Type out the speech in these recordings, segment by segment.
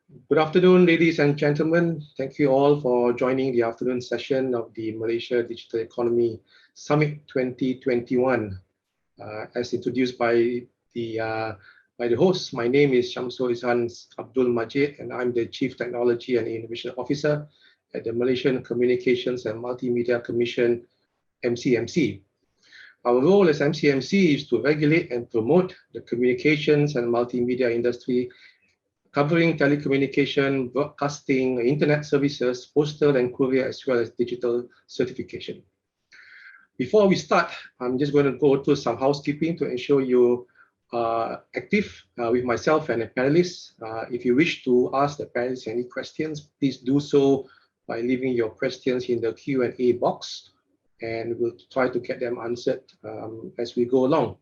Good afternoon, ladies and gentlemen. Thank you all for joining the afternoon session of the Malaysia Digital Economy Summit 2021. As introduced by the host, my name is Shamsul Izhan Abdul Majid, and I'm the Chief Technology and Innovation Officer at the Malaysian Communications and Multimedia Commission, MCMC. Our role as MCMC is to regulate and promote the communications and multimedia industry, covering telecommunication, broadcasting, internet services, postal and courier, as well as digital certification. Before we start, I'm just going to go through some housekeeping to ensure you are active with myself and the panelists. If you wish to ask the panelists any questions, please do so by leaving your questions in the Q&A box, and we'll try to get them answered as we go along.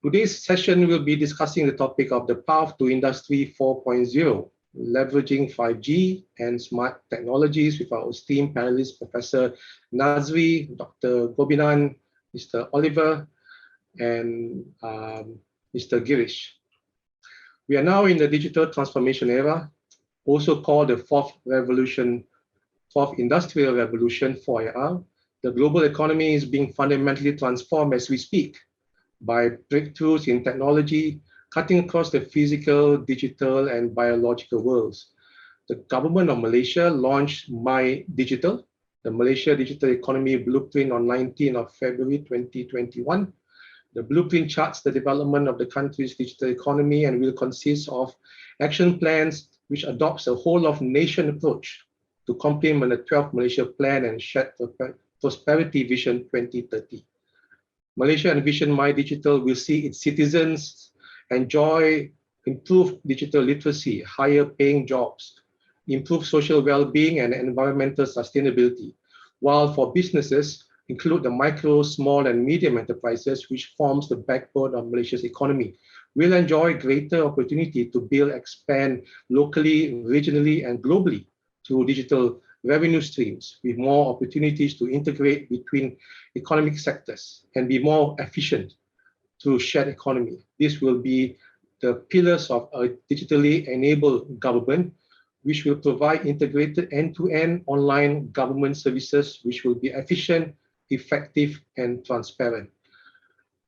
Today's session will be discussing the topic of the path to Industry 4.0, leveraging 5G and smart technologies with our esteemed panelists, Professor Nazri, Dr. Gopinath, Mr. Oliver, and Mr. Girish. We are now in the digital transformation era, also called the fourth industrial revolution, 4IR. The global economy is being fundamentally transformed as we speak, by breakthroughs in technology, cutting across the physical, digital, and biological worlds. The government of Malaysia launched MyDigital, the Malaysia Digital Economy Blueprint, on 19th of February 2021. The blueprint charts the development of the country's digital economy and will consist of action plans which adopts a whole-of-nation approach to complement the 12th Malaysia Plan and Shared Prosperity Vision 2030. Malaysia and Vision MyDigital will see its citizens enjoy improved digital literacy, higher paying jobs, improved social well-being and environmental sustainability, while for businesses include the micro, small and medium enterprises, which forms the backbone of Malaysia's economy, will enjoy greater opportunity to build, expand locally, regionally and globally through digital revenue streams, with more opportunities to integrate between economic sectors and be more efficient through shared economy. This will be the pillars of a digitally enabled government, which will provide integrated end-to-end online government services, which will be efficient, effective, and transparent.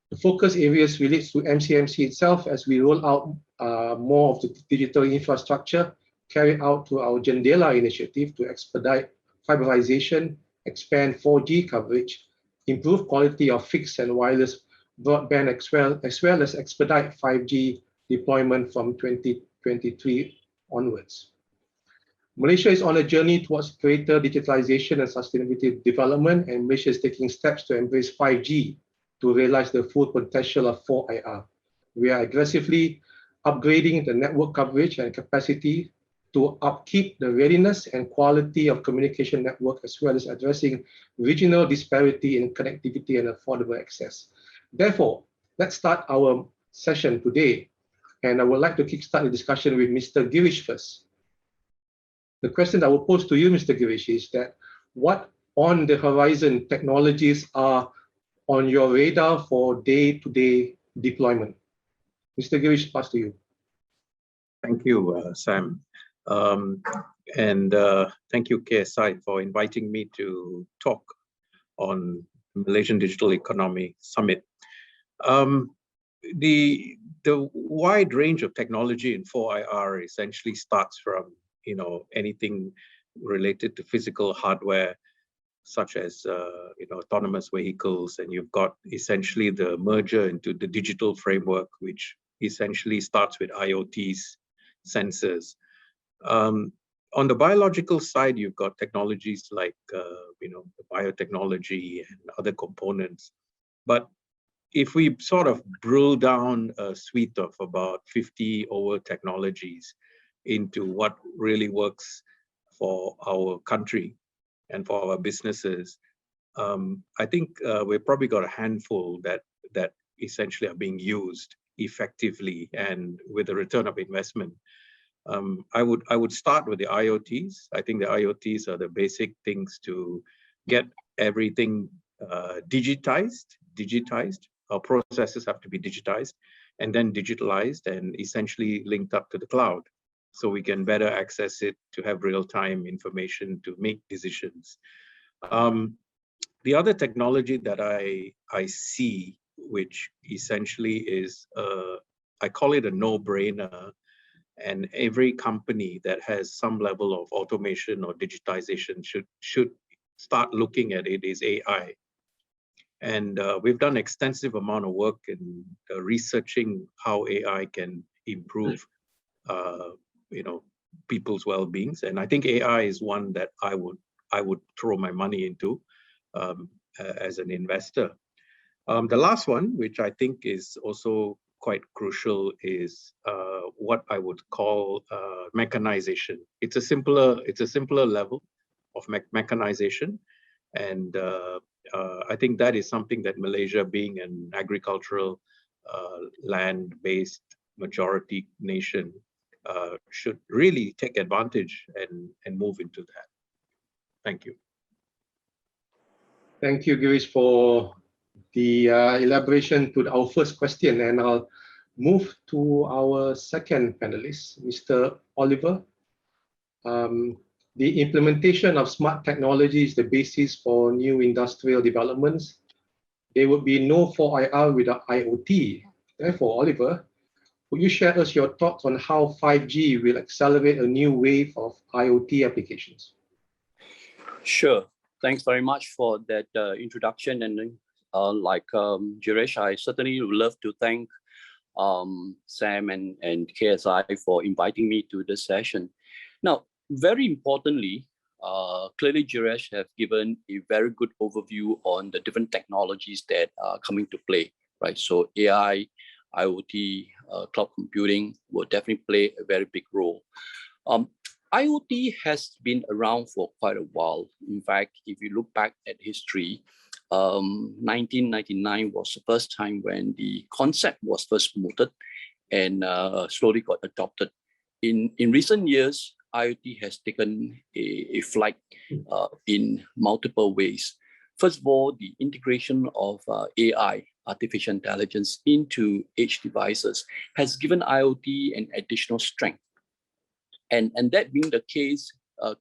The focus areas relates to MCMC itself as we roll out more of the digital infrastructure carried out through our Jendela initiative to expedite fiberization, expand 4G coverage, improve quality of fixed and wireless broadband, as well as expedite 5G deployment from 2023 onwards. Malaysia is on a journey towards greater digitalization and sustainability development, and Malaysia is taking steps to embrace 5G to realize the full potential of 4IR. We are aggressively upgrading the network coverage and capacity to upkeep the readiness and quality of communication network, as well as addressing regional disparity in connectivity and affordable access. Therefore, let's start our session today. And I would like to kickstart the discussion with Mr. Girish first. The question I will pose to you, Mr. Girish, is that what on the horizon technologies are on your radar for day-to-day deployment? Mr. Girish, pass to you. Thank you, Sam. And thank you, KSI, for inviting me to talk on Malaysian Digital Economy Summit. The wide range of technology in 4IR essentially starts from anything related to physical hardware, such as autonomous vehicles, and you've got essentially the merger into the digital framework, which essentially starts with IoTs, sensors. On the biological side, you've got technologies like the biotechnology and other components. But if we sort of drill down a suite of about 50 over technologies into what really works for our country and for our businesses, I think we've probably got a handful that essentially are being used effectively and with a return of investment. I would start with the IoTs. I think the IoTs are the basic things to get everything digitized. Our processes have to be digitized and then digitalized and essentially linked up to the cloud. so we can better access it to have real-time information to make decisions. The other technology that I see, which essentially is, I call it a no-brainer, and every company that has some level of automation or digitization should start looking at it, is AI. And we've done extensive amount of work in researching how AI can improve, people's well-beings. And I think AI is one that I would throw my money into as an investor. The last one, which I think is also quite crucial, is what I would call mechanization. It's a simpler level of mechanization, and I think that is something that Malaysia, being an agricultural land-based majority nation, should really take advantage and move into that. Thank you. Thank you, Girish, for the elaboration to our first question, and I'll move to our second panelist, Mr. Oliver. The implementation of smart technology is the basis for new industrial developments. There would be no 4IR without IoT. Therefore, Oliver, would you share us your thoughts on how 5G will accelerate a new wave of IoT applications? Sure. Thanks very much for that introduction. And Girish, I certainly would love to thank Sam and KSI for inviting me to this session. Now, very importantly, clearly Girish have given a very good overview on the different technologies that are coming to play, right? So AI, IoT, cloud computing will definitely play a very big role. IoT has been around for quite a while. In fact, if you look back at history, 1999 was the first time when the concept was first mooted and slowly got adopted. In recent years, IoT has taken a flight in multiple ways. First of all, the integration of AI, artificial intelligence, into edge devices has given IoT an additional strength. And that being the case,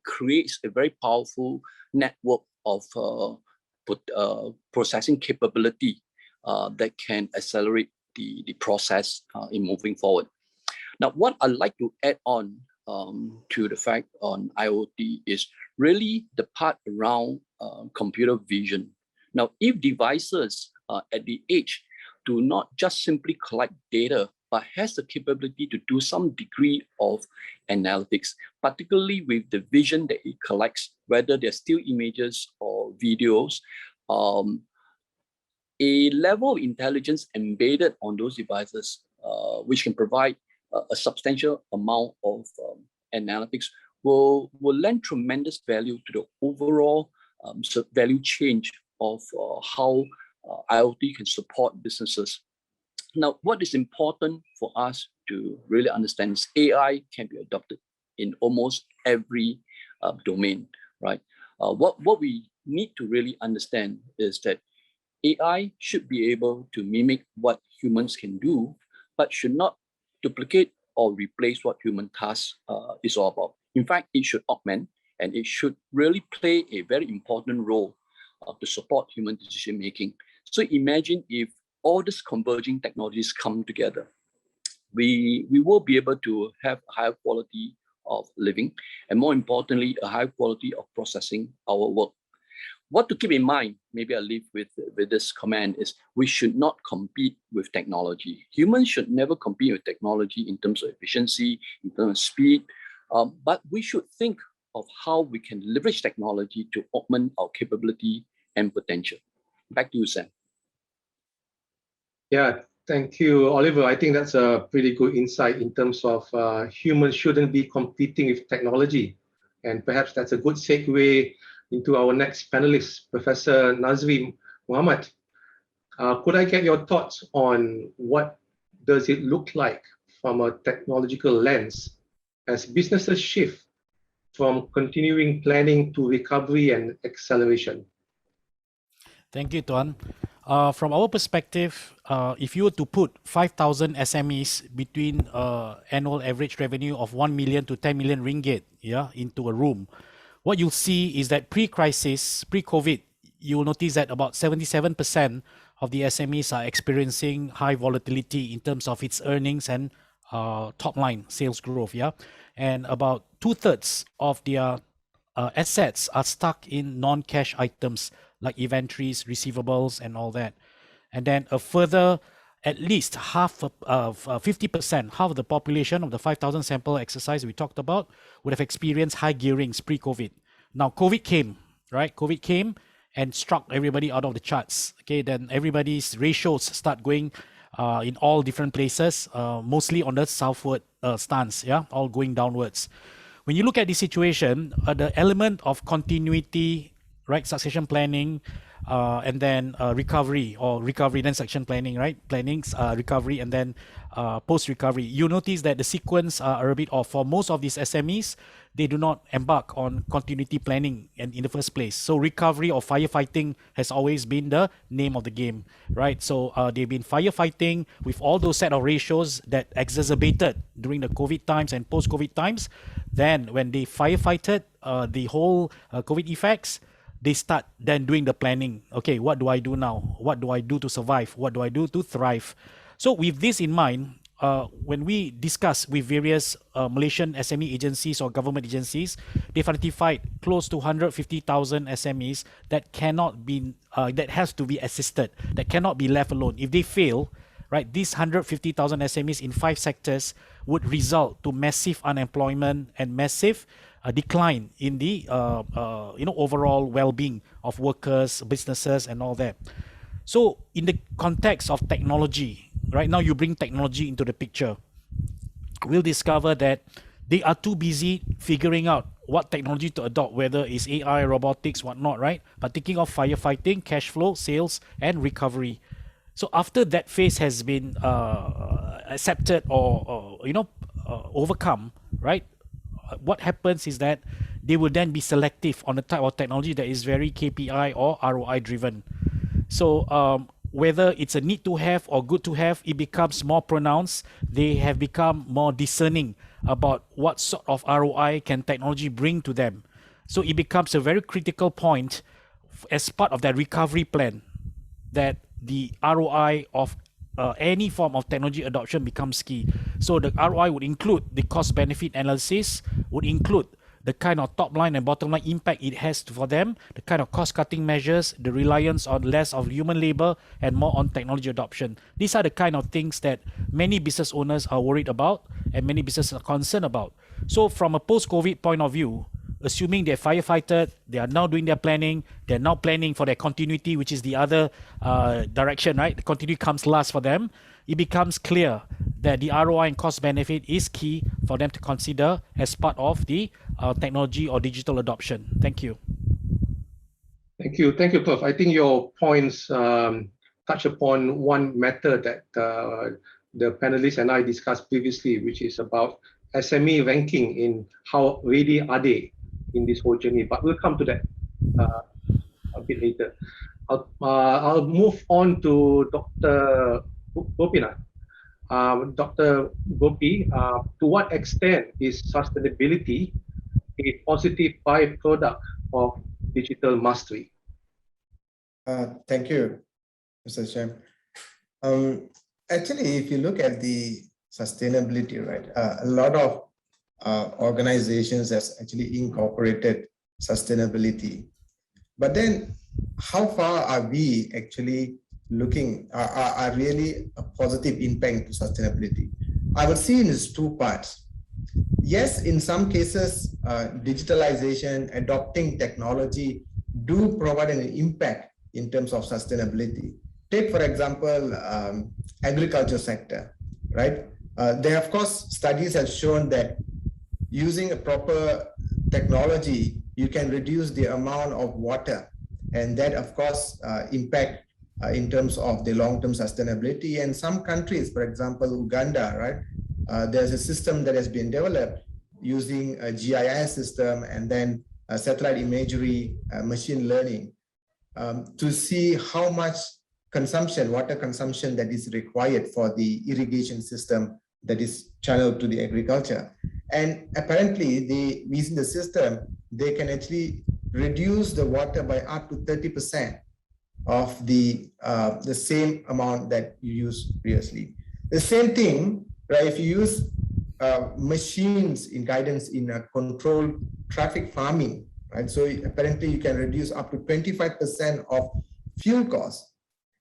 creates a very powerful network of processing capability that can accelerate the process in moving forward. Now, what I'd like to add on to the fact on IoT is really the part around computer vision. Now, if devices at the edge do not just simply collect data, but has the capability to do some degree of analytics, particularly with the vision that it collects, whether they're still images or videos, a level of intelligence embedded on those devices, which can provide a substantial amount of analytics, will lend tremendous value to the overall value change of how IoT can support businesses. Now, what is important for us to really understand is AI can be adopted in almost every domain, right? What we need to really understand is that AI should be able to mimic what humans can do, but should not duplicate or replace what human tasks is all about. In fact, it should augment, and it should really play a very important role to support human decision-making. So imagine if all these converging technologies come together, we will be able to have a higher quality of living, and more importantly, a high quality of processing our work. What to keep in mind, maybe I'll leave with this comment, is we should not compete with technology. Humans should never compete with technology in terms of efficiency, in terms of speed, but we should think of how we can leverage technology to augment our capability and potential. Back to you, Sam. Yeah, thank you, Oliver. I think that's a pretty good insight in terms of humans shouldn't be competing with technology. And perhaps that's a good segue into our next panelist, Professor Nazri Muhammad. Could I get your thoughts on what does it look like from a technological lens as businesses shift from continuing planning to recovery and acceleration? Thank you, Tuan. From our perspective, if you were to put 5,000 SMEs between annual average revenue of 1 million to 10 million ringgit, yeah, into a room, what you'll see is that pre-crisis, pre-COVID, you will notice that about 77% of the SMEs are experiencing high volatility in terms of its earnings and top line sales growth, yeah, and about 2/3 of their assets are stuck in non-cash items like inventories, receivables, and all that. And then a further, at least half of 50%, half of the population of the 5,000 sample exercise we talked about would have experienced high gearings pre-COVID. Now, COVID came, right? COVID came and struck everybody out of the charts. Okay, then everybody's ratios start going in all different places, mostly on the southward stance, yeah, all going downwards. When you look at the situation, the element of continuity, right, succession planning, and then recovery, then succession planning, right, recovery, and then post-recovery, you notice that the sequence are a bit off. For most of these SMEs, they do not embark on continuity planning in the first place. So recovery or firefighting has always been the name of the game, right? So they've been firefighting with all those set of ratios that exacerbated during the COVID times and post-COVID times. Then when they firefighted the whole COVID effects, they start then doing the planning. Okay, what do I do now? What do I do to survive? What do I do to thrive? So with this in mind, when we discuss with various Malaysian SME agencies or government agencies, they've identified close to 150,000 SMEs that cannot be, that has to be assisted, that cannot be left alone. If they fail, right, these 150,000 SMEs in 5 sectors would result to massive unemployment and massive decline in the overall well-being of workers, businesses, and all that. So in the context of technology, right now you bring technology into the picture, we'll discover that they are too busy figuring out what technology to adopt, whether it's AI, robotics, whatnot, right? But thinking of firefighting, cash flow, sales, and recovery. So after that phase has been accepted or overcome, right? What happens is that they will then be selective on the type of technology that is very KPI or ROI driven. So whether it's a need to have or good to have, it becomes more pronounced. They have become more discerning about what sort of ROI can technology bring to them. So it becomes a very critical point as part of that recovery plan, that the ROI of any form of technology adoption becomes key. So the ROI would include the cost benefit analysis, would include the kind of top line and bottom line impact it has for them, the kind of cost cutting measures, the reliance on less of human labor and more on technology adoption. These are the kind of things that many business owners are worried about and many businesses are concerned about. So from a post-COVID point of view, assuming they're firefighted, they are now doing their planning, they're now planning for their continuity, which is the other direction, right? The continuity comes last for them. It becomes clear that the ROI and cost benefit is key for them to consider as part of the technology or digital adoption. Thank you. Thank you, Prof. I think your points touch upon one matter that the panelists and I discussed previously, which is about SME ranking in how ready are they in this whole journey. But we'll come to that a bit later. I'll move on to Dr. Gopinath. Dr. Gopi, to what extent is sustainability a positive byproduct of digital mastery? Thank you, Mr. Shem. Actually, if you look at the sustainability, right, a lot of organizations has actually incorporated sustainability. But then how far are we actually looking, are really a positive impact to sustainability? I would see in these 2 parts. Yes, in some cases, digitalization, adopting technology do provide an impact in terms of sustainability. Take, for example, agriculture sector, right? There, of course, studies have shown that using a proper technology, you can reduce the amount of water, and that, of course, impact in terms of the long-term sustainability. And some countries, for example, Uganda, right? There's a system that has been developed using a GIS system and then satellite imagery, machine learning, to see how much consumption, water consumption that is required for the irrigation system that is channeled to the agriculture. And apparently, using the system, they can actually reduce the water by up to 30% of the same amount that you used previously. The same thing, right? If you use machines in guidance in a controlled traffic farming, right? So apparently you can reduce up to 25% of fuel costs.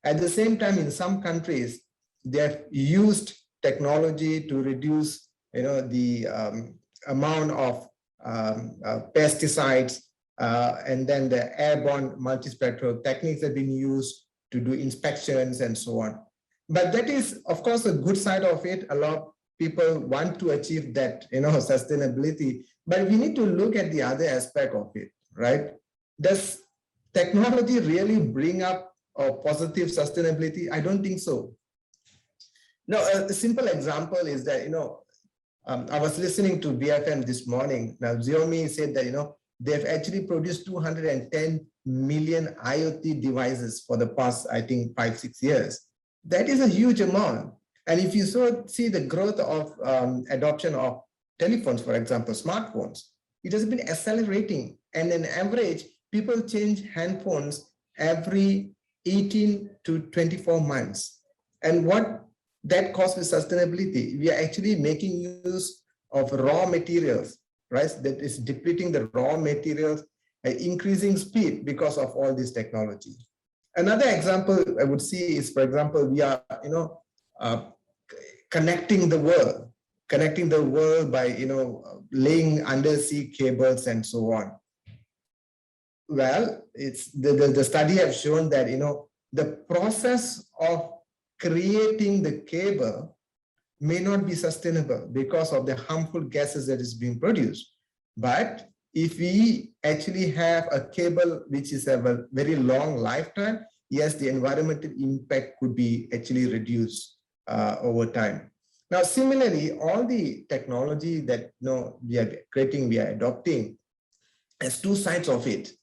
At the same time, in some countries, they have used technology to reduce, the amount of pesticides, and then the airborne multispectral techniques have been used to do inspections and so on. But that is, of course, a good side of it. A lot of people want to achieve that, sustainability, but we need to look at the other aspect of it, right? Does technology really bring up a positive sustainability? I don't think so. Now, a simple example is that, I was listening to BFM this morning. Now, Xiaomi said that, they've actually produced 210 million IoT devices for the past, I think, 5-6 years. That is a huge amount. And if you see the growth of adoption of telephones, for example, smartphones, it has been accelerating. And on average, people change handphones every 18 to 24 months. And what that costs with sustainability, we are actually making use of raw materials, right? That is depleting the raw materials at increasing speed because of all this technology. Another example I would see is, for example, we are, connecting the world by, laying undersea cables and so on. Well, it's the study have shown that, the process of creating the cable may not be sustainable because of the harmful gases that is being produced. But if we actually have a cable which is a very long lifetime, yes, the environmental impact could be actually reduced over time. Now, similarly, all the technology that we are creating, we are adopting, has two sides of it.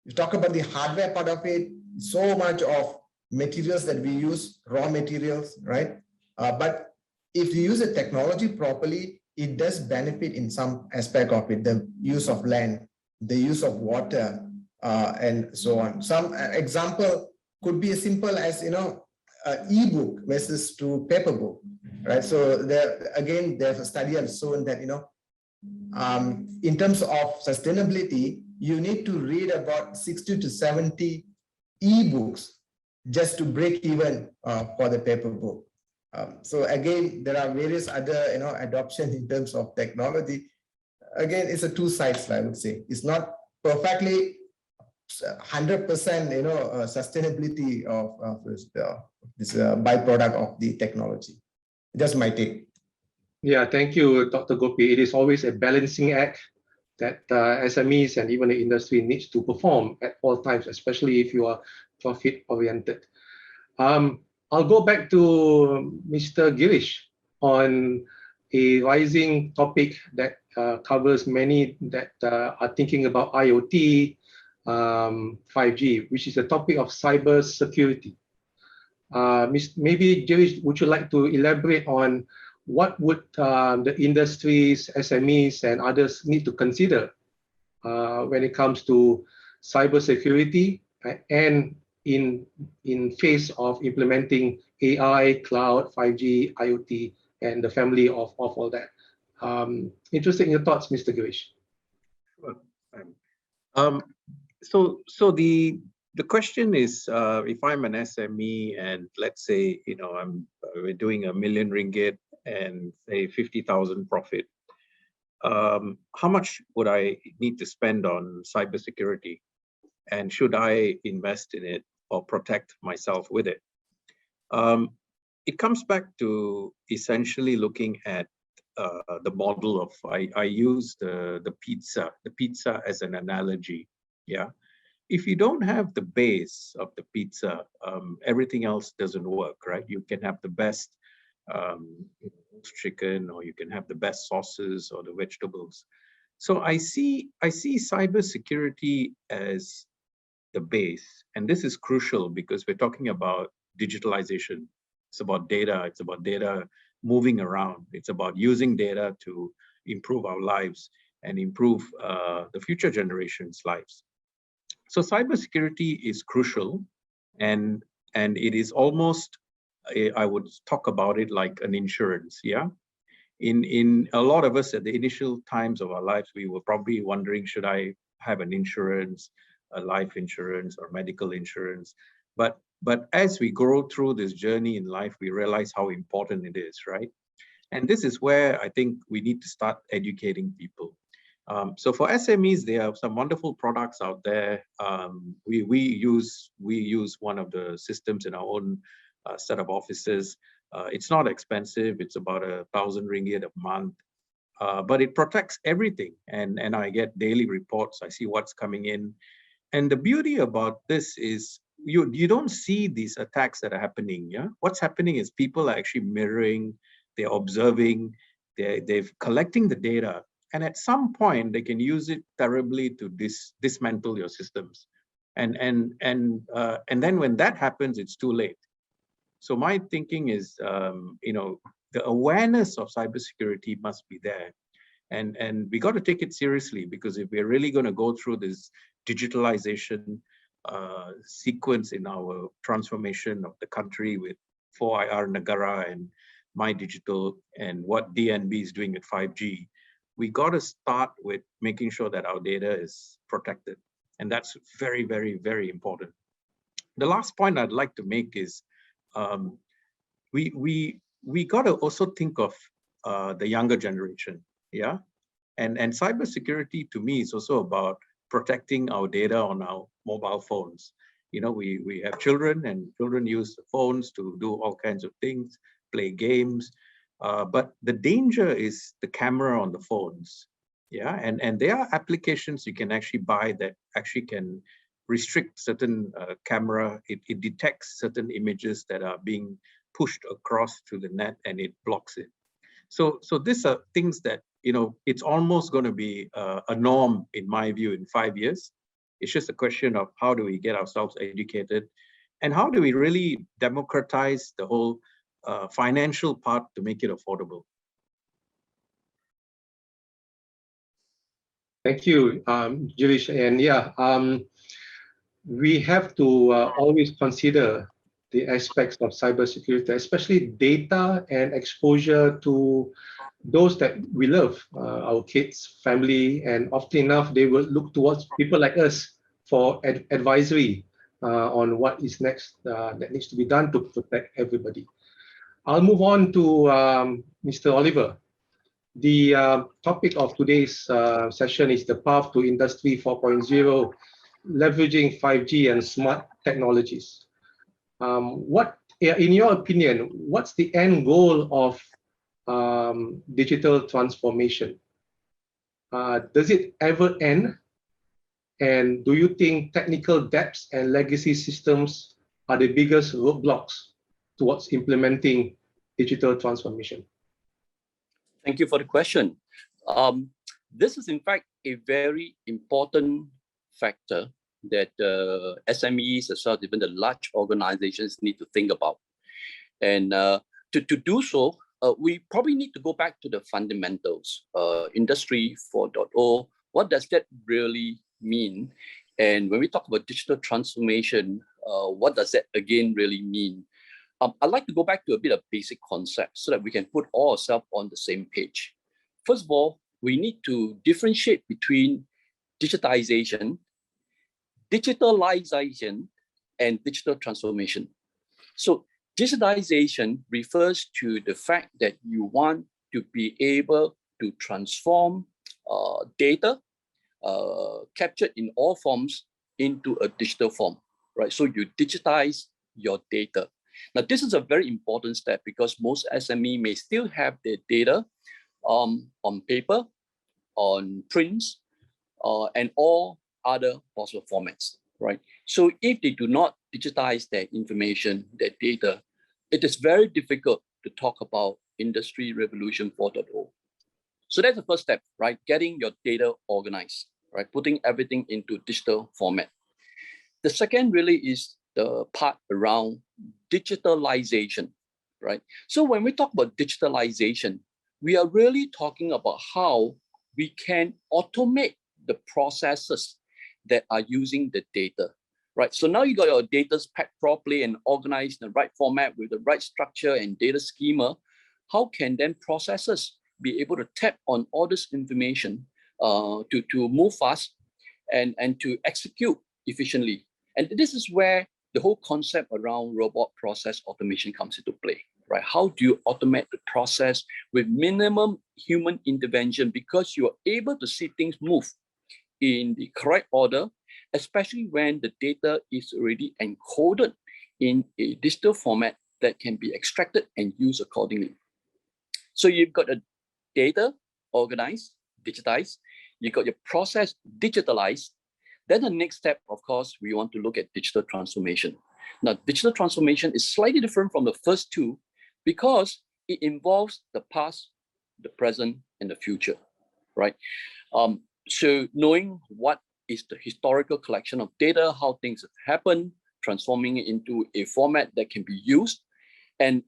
You talk about the hardware part of it, so much of materials that we use, raw materials, right? But if you use the technology properly, it does benefit in some aspect of it, the use of land, the use of water, and so on. Some example could be as simple as, e-book versus to paper book, right? So there, again, there's a study has shown that, in terms of sustainability, you need to read about 60 to 70 e-books just to break even for the paper book. So again, there are various other, adoption in terms of technology. Again, it's a two sides, I would say. It's not perfectly 100%, sustainability of this byproduct of the technology. Just my take. Yeah, thank you, Dr. Gopi. It is always a balancing act that SMEs and even the industry needs to perform at all times, especially if you are profit-oriented. I'll go back to Mr. Girish on a rising topic that covers many that are thinking about IoT, 5G, which is the topic of cyber security. Maybe, Girish, would you like to elaborate on what would the industries, SMEs, and others need to consider when it comes to cybersecurity and in face of implementing AI, cloud, 5G, IoT, and the family of all that? Interested in your thoughts, Mr. Girish. So the question is, if I'm an SME and let's say, we're doing ringgit 1 million and say 50,000 profit, how much would I need to spend on cybersecurity? And should I invest in it or protect myself with it? It comes back to essentially looking at the model of, I use the pizza as an analogy. Yeah. If you don't have the base of the pizza, everything else doesn't work, right? You can have the best chicken, or you can have the best sauces or the vegetables. So I see cybersecurity as the base, and this is crucial because we're talking about digitalization. It's about data. It's about data moving around. It's about using data to improve our lives and improve the future generations' lives. So cybersecurity is crucial, and it is almost, I would talk about it like an insurance, yeah? In a lot of us at the initial times of our lives, we were probably wondering, should I have an insurance, a life insurance or medical insurance? But as we grow through this journey in life, we realize how important it is, right? And this is where I think we need to start educating people. So for SMEs, there are some wonderful products out there. We use one of the systems in our own set of offices. It's not expensive. It's about 1,000 ringgit a month, but it protects everything. And I get daily reports. I see what's coming in. And the beauty about this is you don't see these attacks that are happening. Yeah, what's happening is people are actually mirroring, they're observing, they're collecting the data. And at some point, they can use it terribly to dismantle your systems. And then when that happens, it's too late. So my thinking is, the awareness of cybersecurity must be there. And we got to take it seriously, because if we're really going to go through this digitalization sequence in our transformation of the country with 4IR Negara and My Digital and what DNB is doing with 5G, we got to start with making sure that our data is protected. And that's very, very, very important. The last point I'd like to make is we got to also think of the younger generation, yeah? And cybersecurity to me is also about protecting our data on our mobile phones. We have children, and children use the phones to do all kinds of things, play games. But the danger is the camera on the phones, yeah? And there are applications you can actually buy that actually can restrict certain camera. It detects certain images that are being pushed across to the net, and it blocks it. So these are things that, it's almost going to be a norm, in my view, in 5 years. It's just a question of how do we get ourselves educated, and how do we really democratize the whole financial part to make it affordable. Thank you, Girish. And yeah, we have to always consider the aspects of cybersecurity, especially data and exposure to those that we love, our kids, family, and often enough, they will look towards people like us for advisory on what is next that needs to be done to protect everybody. I'll move on to Mr. Oliver. The topic of today's session is the path to Industry 4.0, leveraging 5G and smart technologies. What, in your opinion, what's the end goal of digital transformation? Does it ever end? And do you think technical debts and legacy systems are the biggest roadblocks towards implementing digital transformation? Thank you for the question. This is in fact a very important factor that SMEs as well, even the large organizations, need to think about. And to do so, we probably need to go back to the fundamentals. Industry 4.0, what does that really mean? And when we talk about digital transformation, what does that again really mean? I'd like to go back to a bit of basic concepts so that we can put all ourselves on the same page. First of all, we need to differentiate between digitization, digitalization, and digital transformation. So digitization refers to the fact that you want to be able to transform data captured in all forms into a digital form, right? So you digitize your data. Now, this is a very important step because most SME may still have their data on paper, on prints, and all other possible formats, right? So if they do not digitize their information, their data, it is very difficult to talk about Industry Revolution 4.0. So that's the first step, right? Getting your data organized, right? Putting everything into digital format. The second really is the part around digitalization, right? So when we talk about digitalization, we are really talking about how we can automate the processes that are using the data, right? So now you got your data packed properly and organized in the right format with the right structure and data schema. How can then processes be able to tap on all this information to move fast and to execute efficiently? And this is where the whole concept around robot process automation comes into play, right? How do you automate the process with minimum human intervention, because you are able to see things move in the correct order, especially when the data is already encoded in a digital format that can be extracted and used accordingly. So you've got the data organized, digitized, you got your process digitalized. Then the next step, of course, we want to look at digital transformation. Now, digital transformation is slightly different from the first two because it involves the past, the present, and the future, right? So knowing what is the historical collection of data, how things have happened, transforming it into a format that can be used, and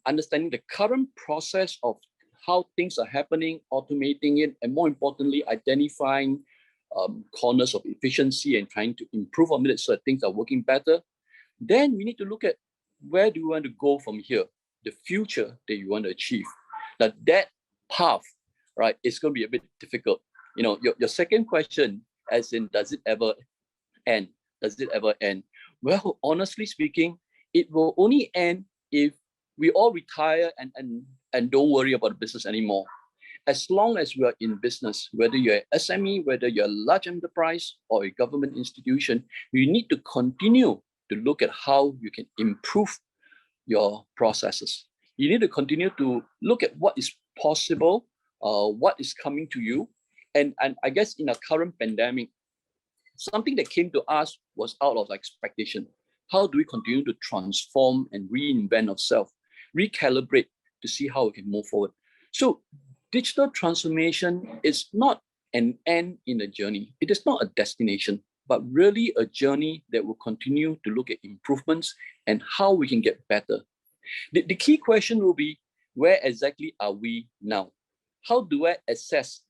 understanding the current process of how things are happening, automating it, and more importantly, identifying corners of efficiency and trying to improve on it so that things are working better. Then we need to look at where do you want to go from here, the future that you want to achieve. Now that path, right, is going to be a bit difficult. You know, your second question, as in, does it ever end? Does it ever end? Well, honestly speaking, it will only end if we all retire and don't worry about the business anymore. As long as we are in business, whether you're an SME, whether you're a large enterprise or a government institution, you need to continue to look at how you can improve your processes. You need to continue to look at what is possible, what is coming to you. And I guess in a current pandemic, something that came to us was out of expectation. How do we continue to transform and reinvent ourselves, recalibrate to see how we can move forward? So digital transformation is not an end in a journey. It is not a destination, but really a journey that will continue to look at improvements and how we can get better. The key question will be, where exactly are we now? How do I assess,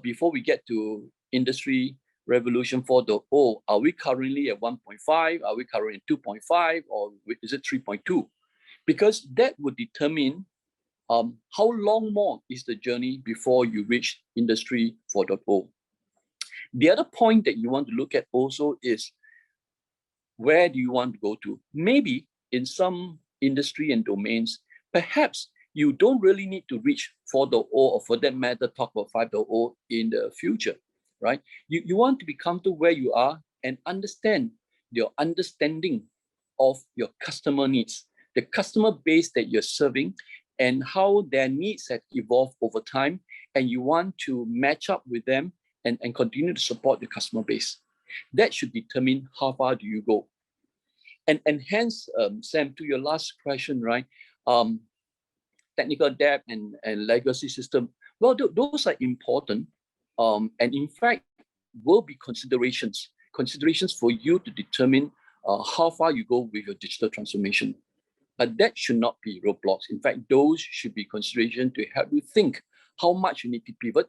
before we get to Industry Revolution 4.0, are we currently at 1.5? Are we currently at 2.5? Or is it 3.2? Because that would determine how long more is the journey before you reach Industry 4.0. The other point that you want to look at also is, where do you want to go to? Maybe in some industry and domains, perhaps you don't really need to reach 4.0, or for that matter, talk about 5.0 in the future, right? You want to be comfortable where you are and understand your understanding of your customer needs, the customer base that you're serving, and how their needs have evolved over time, and you want to match up with them and continue to support the customer base. That should determine how far do you go. And hence, Sam, to your last question, right? Technical debt and legacy system, well, those are important. And in fact, will be considerations for you to determine how far you go with your digital transformation. But that should not be roadblocks. In fact, those should be consideration to help you think how much you need to pivot,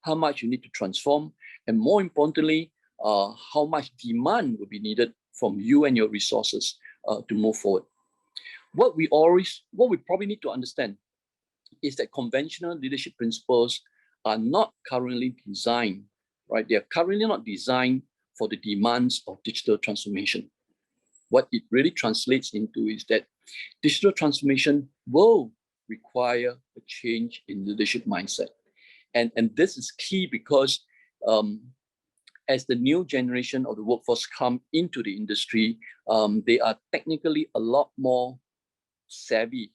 how much you need to transform, and more importantly, how much demand will be needed from you and your resources to move forward. What we probably need to understand is that conventional leadership principles are not currently designed, right? They are currently not designed for the demands of digital transformation. What it really translates into is that digital transformation will require a change in leadership mindset. And this is key because as the new generation of the workforce come into the industry, they are technically a lot more savvy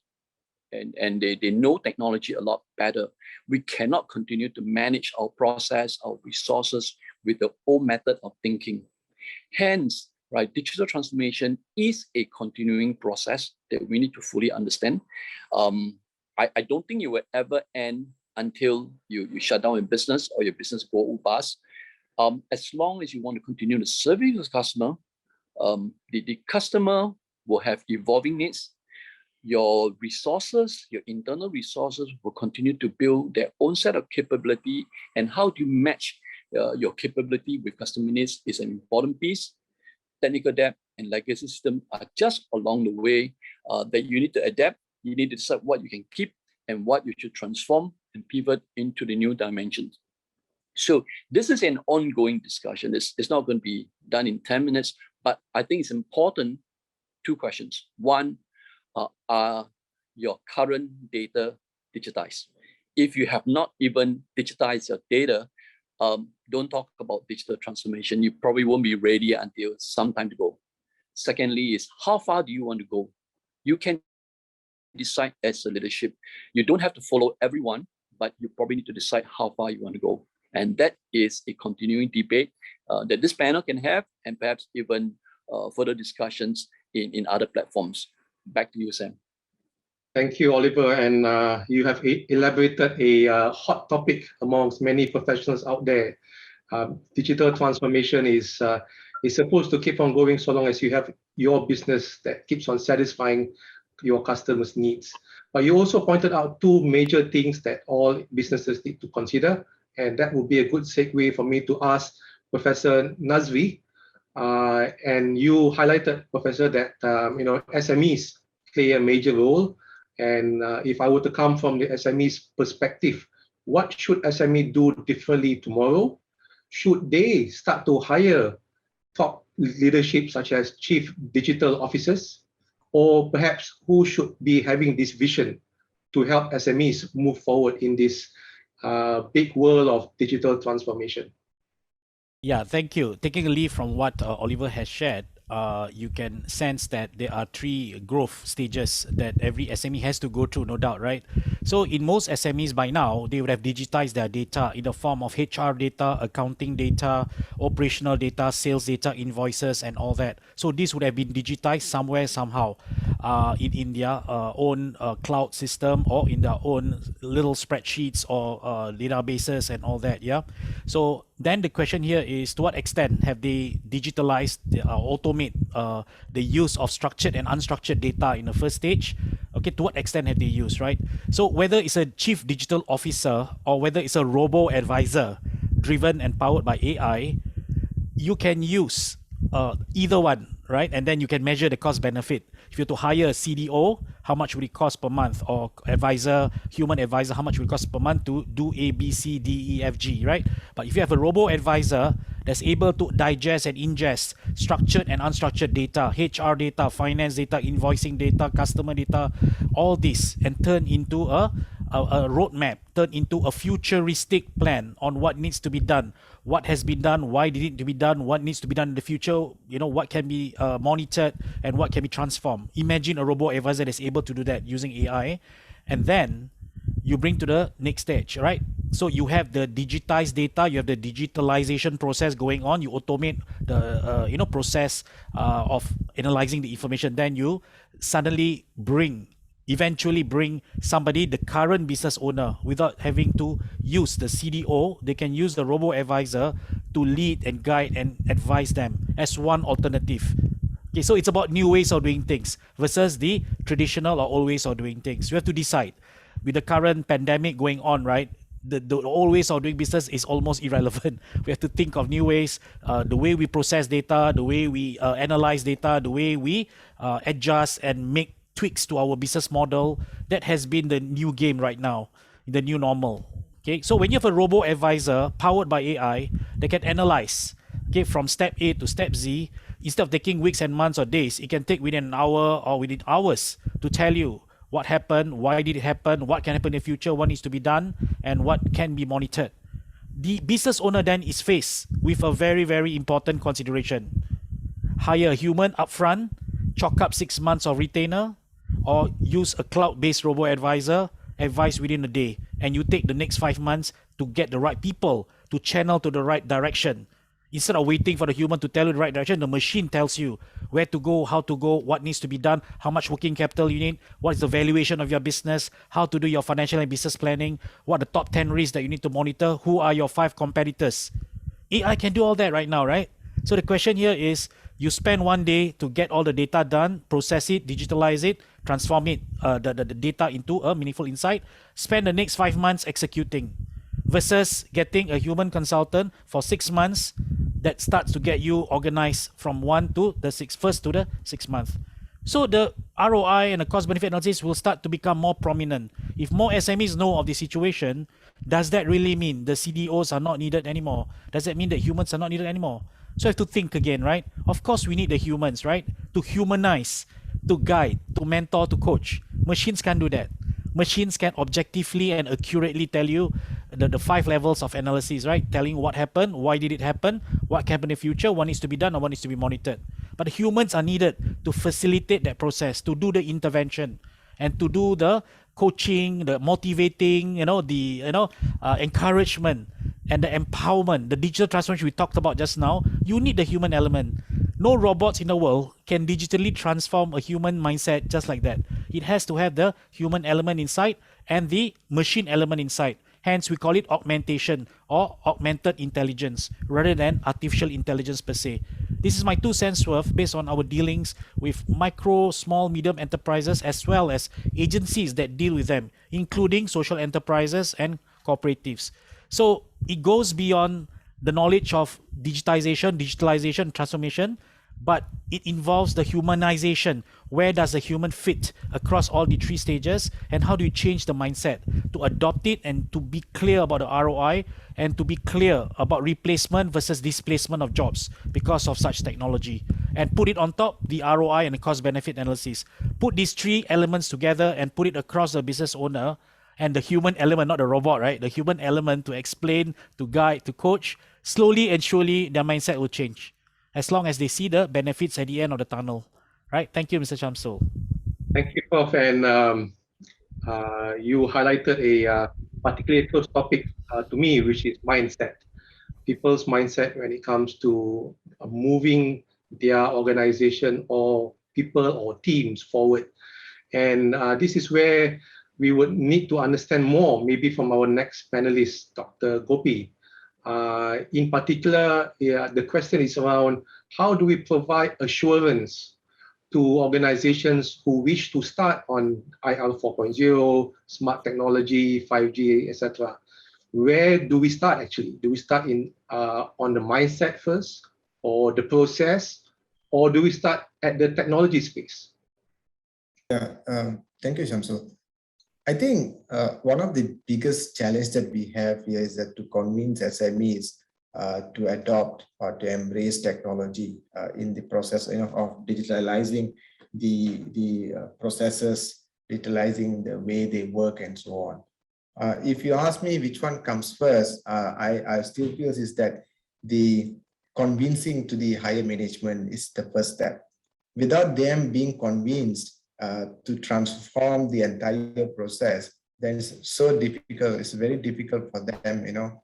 and they know technology a lot better. We cannot continue to manage our process, our resources with the old method of thinking. Hence, right, digital transformation is a continuing process that we need to fully understand. I don't think it will ever end until you shut down your business or your business go bust. As long as you want to continue to serve your customer, the customer will have evolving needs. Your resources, your internal resources will continue to build their own set of capability, and how do you match your capability with customer needs is an important piece. Technical debt and legacy system are just along the way that you need to adapt. You need to decide what you can keep and what you should transform and pivot into the new dimensions. So this is an ongoing discussion. It's not going to be done in 10 minutes, but I think it's important. Two questions. One, are your current data digitized? If you have not even digitized your data, don't talk about digital transformation. You probably won't be ready until some time to go. Secondly is, how far do you want to go? You can decide as a leadership. You don't have to follow everyone, but you probably need to decide how far you want to go. And that is a continuing debate that this panel can have, and perhaps even further discussions in other platforms. Back to you, Sam. Thank you, Oliver. And you have elaborated a hot topic amongst many professionals out there. Digital transformation is supposed to keep on going so long as you have your business that keeps on satisfying your customers' needs. But you also pointed out two major things that all businesses need to consider. And that would be a good segue for me to ask Professor Nazri. And you highlighted, Professor, that SMEs play a major role. And if I were to come from the SME's perspective, what should SME do differently tomorrow? Should they start to hire top leadership such as chief digital officers? Or perhaps who should be having this vision to help SMEs move forward in this big world of digital transformation? Yeah, thank you. Taking a lead from what Oliver has shared, you can sense that there are three growth stages that every SME has to go through, no doubt, right? So in most SMEs by now, they would have digitized their data in the form of HR data, accounting data, operational data, sales data, invoices, and all that. So this would have been digitized somewhere, somehow, in their own cloud system or in their own little spreadsheets or databases and all that, yeah? So then the question here is, to what extent have they digitalized, automate the use of structured and unstructured data in the first stage? Okay, to what extent have they used, right? So whether it's a chief digital officer or whether it's a robo-advisor driven and powered by AI, you can use either one, right? And then you can measure the cost benefit. If you're to hire a CDO, how much would it cost per month? Or advisor, human advisor, how much would it cost per month to do A, B, C, D, E, F, G, right? But if you have a robo-advisor that's able to digest and ingest structured and unstructured data, HR data, finance data, invoicing data, customer data, all this, and turn into a roadmap, turn into a futuristic plan on what needs to be done, what has been done, why did it to be done, what needs to be done in the future, what can be monitored and what can be transformed. Imagine a robo-advisor that's able to do that using AI, and then you bring to the next stage, right? So you have the digitized data, you have the digitalization process going on, you automate the process of analyzing the information, then you suddenly eventually bring somebody, the current business owner, without having to use the CDO. They can use the robo-advisor to lead and guide and advise them as one alternative. Okay, so it's about new ways of doing things versus the traditional or old ways of doing things. You have to decide. With the current pandemic going on, right, the old ways of doing business is almost irrelevant. We have to think of new ways, the way we process data, the way we analyze data, the way we adjust and make tweaks to our business model. That has been the new game right now, the new normal. Okay, so when you have a robo-advisor powered by AI, they can analyze, okay, from step A to step Z. Instead of taking weeks and months or days, it can take within an hour or within hours to tell you what happened, why did it happen, what can happen in the future, what needs to be done, and what can be monitored. The business owner then is faced with a very, very important consideration. Hire a human upfront, chalk up 6 months of retainer, or use a cloud-based robo-advisor, advise within a day, and you take the next 5 months to get the right people to channel to the right direction. Instead of waiting for the human to tell you the right direction, the machine tells you where to go, how to go, what needs to be done, how much working capital you need, what is the valuation of your business, how to do your financial and business planning, what are the top 10 risks that you need to monitor, who are your 5 competitors. AI can do all that right now, right? So the question here is, you spend one day to get all the data done, process it, digitalize it, transform it, the data into a meaningful insight, spend the next 5 months executing, versus getting a human consultant for 6 months that starts to get you organized from 1 to the 1st to the 6th month. So the ROI and the cost benefit analysis will start to become more prominent. If more SMEs know of the situation, does that really mean the CDOs are not needed anymore? Does that mean that humans are not needed anymore? So I have to think again, right? Of course we need the humans, right? To humanize, to guide, to mentor, to coach. Machines can't do that. Machines can objectively and accurately tell you the 5 levels of analysis, right? Telling what happened, why did it happen, what can happen in the future, what needs to be done, or what needs to be monitored. But humans are needed to facilitate that process, to do the intervention, and to do the coaching, the motivating, encouragement, and the empowerment, the digital transformation we talked about just now. You need the human element. No robots in the world can digitally transform a human mindset just like that. It has to have the human element inside and the machine element inside. Hence, we call it augmentation or augmented intelligence rather than artificial intelligence per se. This is my 2 cents worth based on our dealings with micro, small, medium enterprises as well as agencies that deal with them, including social enterprises and cooperatives. So it goes beyond the knowledge of digitalization, transformation, but it involves the humanization. Where does the human fit across all the 3 stages, and how do you change the mindset to adopt it and to be clear about the ROI and to be clear about replacement versus displacement of jobs because of such technology, and put it on top the ROI and the cost benefit analysis. Put these 3 elements together and put it across the business owner and the human element, not the robot, right? The human element to explain, to guide, to coach. Slowly and surely their mindset will change, as long as they see the benefits at the end of the tunnel. Right? Thank you, Mr. Shamsul. Thank you, Prof. And you highlighted a particularly close topic to me, which is mindset. People's mindset when it comes to moving their organization or people or teams forward. And this is where we would need to understand more, maybe from our next panelist, Dr. Gopi. In particular, the question is around how do we provide assurance to organizations who wish to start on IR 4.0, smart technology, 5G, etc. Where do we start actually? Do we start on the mindset first, or the process, or do we start at the technology space? Yeah, thank you, Shamsul. I think one of the biggest challenges that we have here is that to convince SMEs to adopt or to embrace technology in the process of digitalizing the processes, digitalizing the way they work and so on. If you ask me which one comes first, I still feel is that the convincing to the higher management is the first step. Without them being convinced to transform the entire process, then it's so difficult. It's very difficult for them,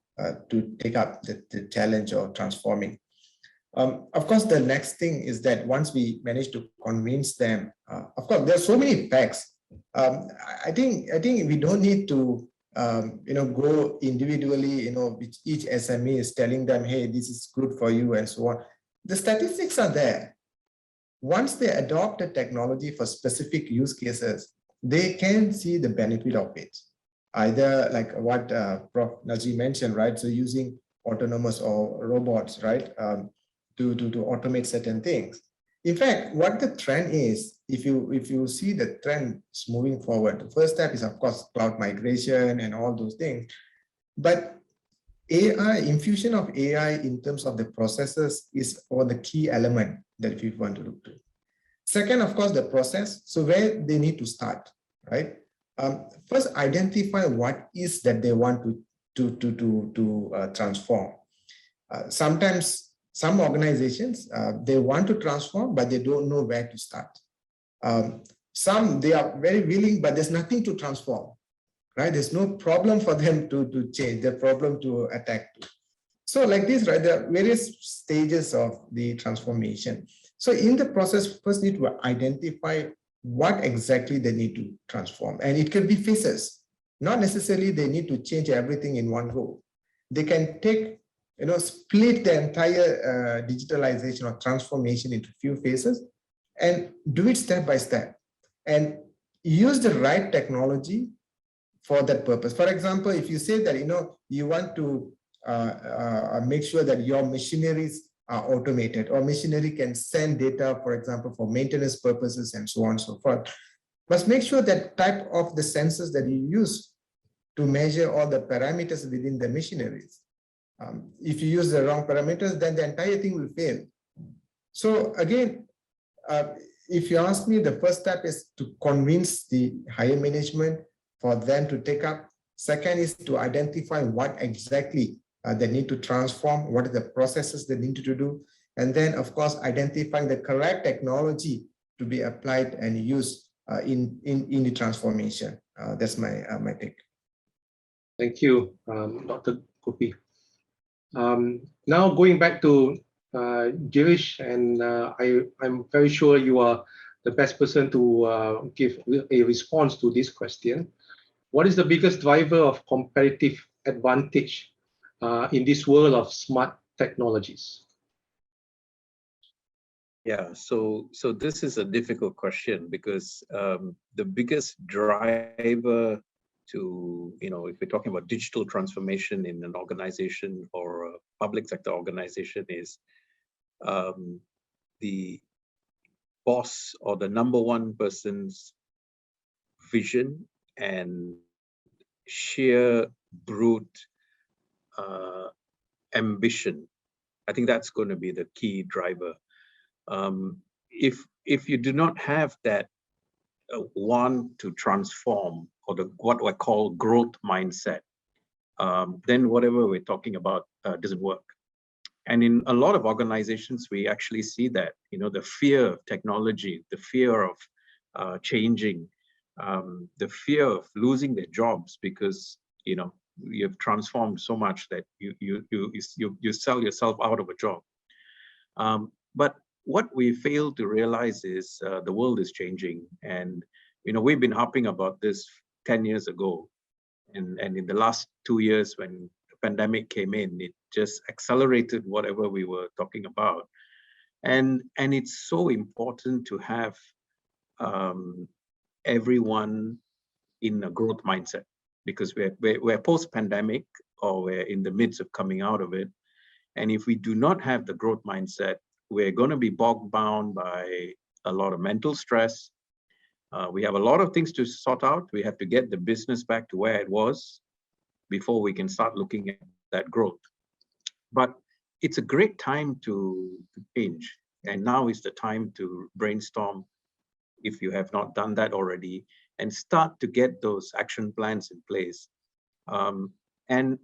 to take up the challenge of transforming. Of course, the next thing is that once we manage to convince them, of course, there are so many facts. I think we don't need to, go individually, which each SME is telling them, hey, this is good for you and so on. The statistics are there. Once they adopt a technology for specific use cases, they can see the benefit of it. Either like what Prof. Nazri mentioned, right? So using autonomous or robots, right, to automate certain things. In fact, what the trend is, if you see the trend is moving forward, the first step is of course cloud migration and all those things. But AI, infusion of AI in terms of the processes is one of the key element that we want to look to. Second, of course, the process. So where they need to start, right? First, identify what is that they want to transform. Sometimes some organizations, they want to transform, but they don't know where to start. Some, they are very willing, but there's nothing to transform, right? There's no problem for them to change, the problem to attack to. So like this, right, there are various stages of the transformation. So in the process, first need to identify what exactly they need to transform. And it can be phases. Not necessarily they need to change everything in one go. They can take split the entire digitalization or transformation into few phases and do it step by step and use the right technology for that purpose. For example, if you say that, you want to make sure that your machineries are automated or machinery can send data, for example, for maintenance purposes and so on and so forth, must make sure that type of the sensors that you use to measure all the parameters within the machineries. If you use the wrong parameters, then the entire thing will fail. So again, if you ask me, the first step is to convince the higher management for them to take up. Second is to identify what exactly they need to transform, what are the processes they need to do. And then, of course, identifying the correct technology to be applied and used in the transformation. That's my take. Thank you, Dr. Gopi. Now going back to Girish, and I'm very sure you are the best person to give a response to this question. What is the biggest driver of competitive advantage in this world of smart technologies? Yeah, so this is a difficult question because the biggest driver to, if we're talking about digital transformation in an organization or a public sector organization is the boss or the number one person's vision and sheer brute ambition. I think that's going to be the key driver. If you do not have that want to transform or what I call growth mindset, then whatever we're talking about doesn't work. And in a lot of organizations, we actually see that, the fear of technology, the fear of changing, the fear of losing their jobs because, you've transformed so much that you sell yourself out of a job. But what we fail to realize is the world is changing. And, we've been harping about this 10 years ago. And in the last 2 years, when the pandemic came in, it just accelerated whatever we were talking about. And it's so important to have everyone in a growth mindset because we're post-pandemic or we're in the midst of coming out of it. And if we do not have the growth mindset, we're going to be bogged down by a lot of mental stress. We have a lot of things to sort out. We have to get the business back to where it was before we can start looking at that growth. But it's a great time to change. And now is the time to brainstorm, if you have not done that already, and start to get those action plans in place. And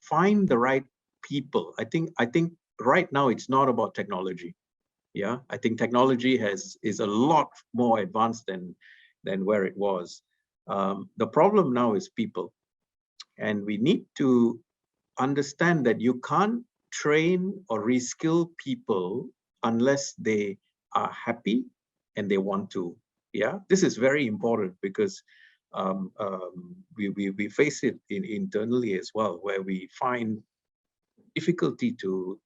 find the right people. I think right now it's not about technology. Yeah, I think technology is a lot more advanced than where it was. The problem now is people, and we need to understand that you can't train or reskill people unless they are happy and they want to. Yeah, this is very important because we face it internally as well, where we find difficulty to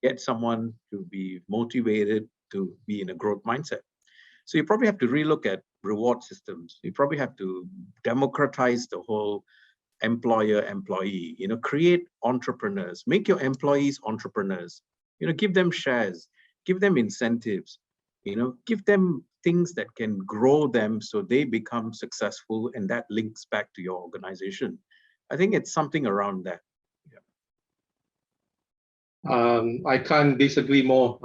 get someone to be motivated to be in a growth mindset. So you probably have to relook at reward systems. You probably have to democratize the whole employer-employee, create entrepreneurs, make your employees entrepreneurs, give them shares, give them incentives, give them things that can grow them so they become successful, and that links back to your organization. I think it's something around that. I can't disagree more,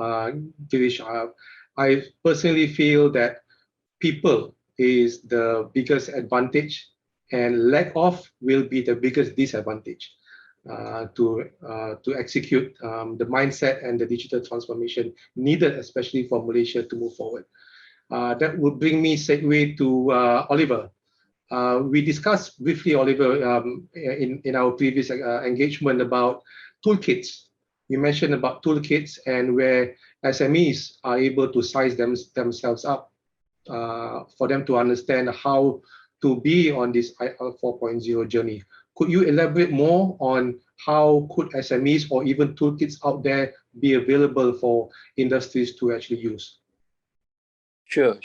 Girish. I personally feel that people is the biggest advantage, and lack of will be the biggest disadvantage to execute the mindset and the digital transformation needed, especially for Malaysia to move forward. That would bring me segue to Oliver. We discussed briefly, Oliver, in our previous engagement about toolkits. You mentioned about toolkits and where SMEs are able to size themselves up for them to understand how to be on this IR 4.0 journey. Could you elaborate more on how could SMEs or even toolkits out there be available for industries to actually use? Sure.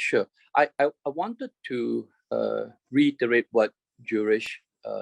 I wanted to reiterate what Girish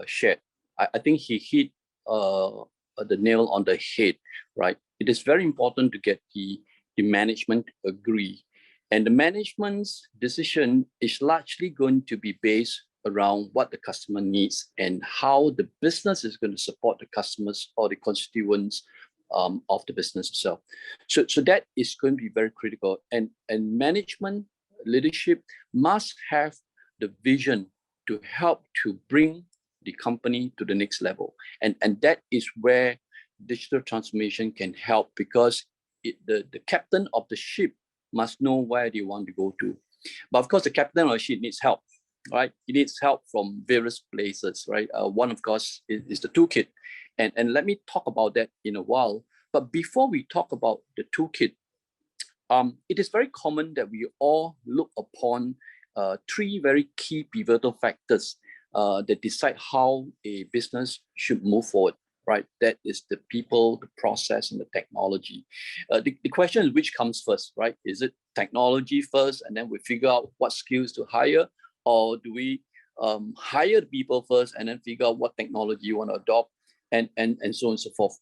shared. I think he hit the nail on the head, right? It is very important to get the management to agree. And the management's decision is largely going to be based around what the customer needs and how the business is going to support the customers or the constituents of the business itself. So that is going to be very critical. And management leadership must have the vision to help to bring the company to the next level. And that is where digital transformation can help, because the captain of the ship must know where they want to go to. But of course, the captain of the ship needs help, right? He needs help from various places, right? One, of course, is the toolkit. And let me talk about that in a while. But before we talk about the toolkit, it is very common that we all look upon three very key pivotal factors that decide how a business should move forward, right? That is the people, the process, and the technology. The question is, which comes first, right? Is it technology first, and then we figure out what skills to hire? Or do we hire the people first and then figure out what technology you want to adopt, and so on and so forth?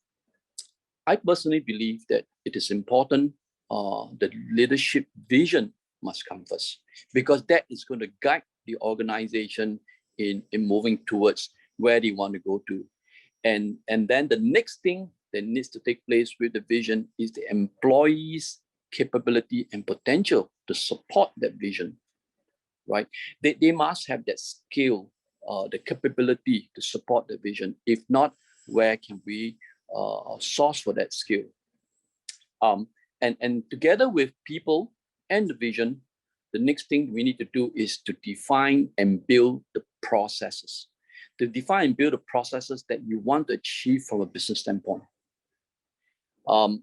I personally believe that it is important the leadership vision must come first, because that is going to guide the organization in moving towards where they want to go to. And then the next thing that needs to take place with the vision is the employees' capability and potential to support that vision, right? They must have that skill, the capability to support the vision. If not, where can we source for that skill? And together with people and the vision, the next thing we need to do is to define and build the processes. To define and build the processes that you want to achieve from a business standpoint.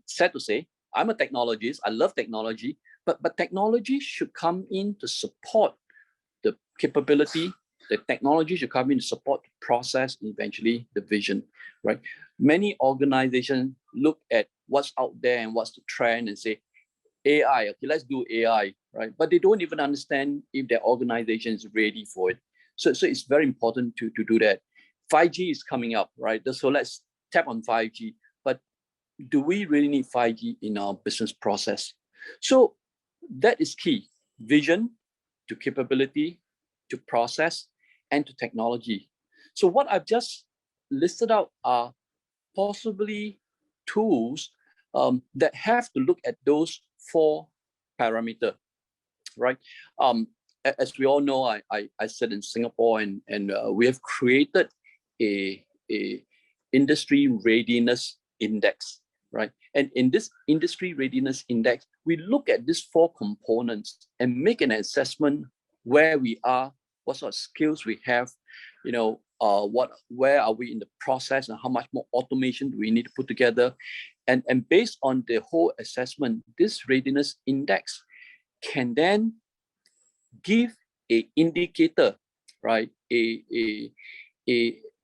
Sad to say, I'm a technologist, I love technology, but technology should come in to support the capability. The technology should come in to support the process and eventually the vision, right? Many organizations look at what's out there and what's the trend and say, AI, okay, let's do AI, right? But they don't even understand if their organization is ready for it. So it's very important to do that. 5G is coming up, right? So let's tap on 5G. But do we really need 5G in our business process? So that is key. Vision to capability to process and to technology. So what I've just listed out are possibly tools that have to look at those four parameters, right? As we all know, I sit in Singapore, and we have created a industry readiness index, right? And in this industry readiness index, we look at these four components and make an assessment where we are, what sort of skills we have, you know, where are we in the process, and how much more automation do we need to put together. And based on the whole assessment, this readiness index can then give a indicator, right? A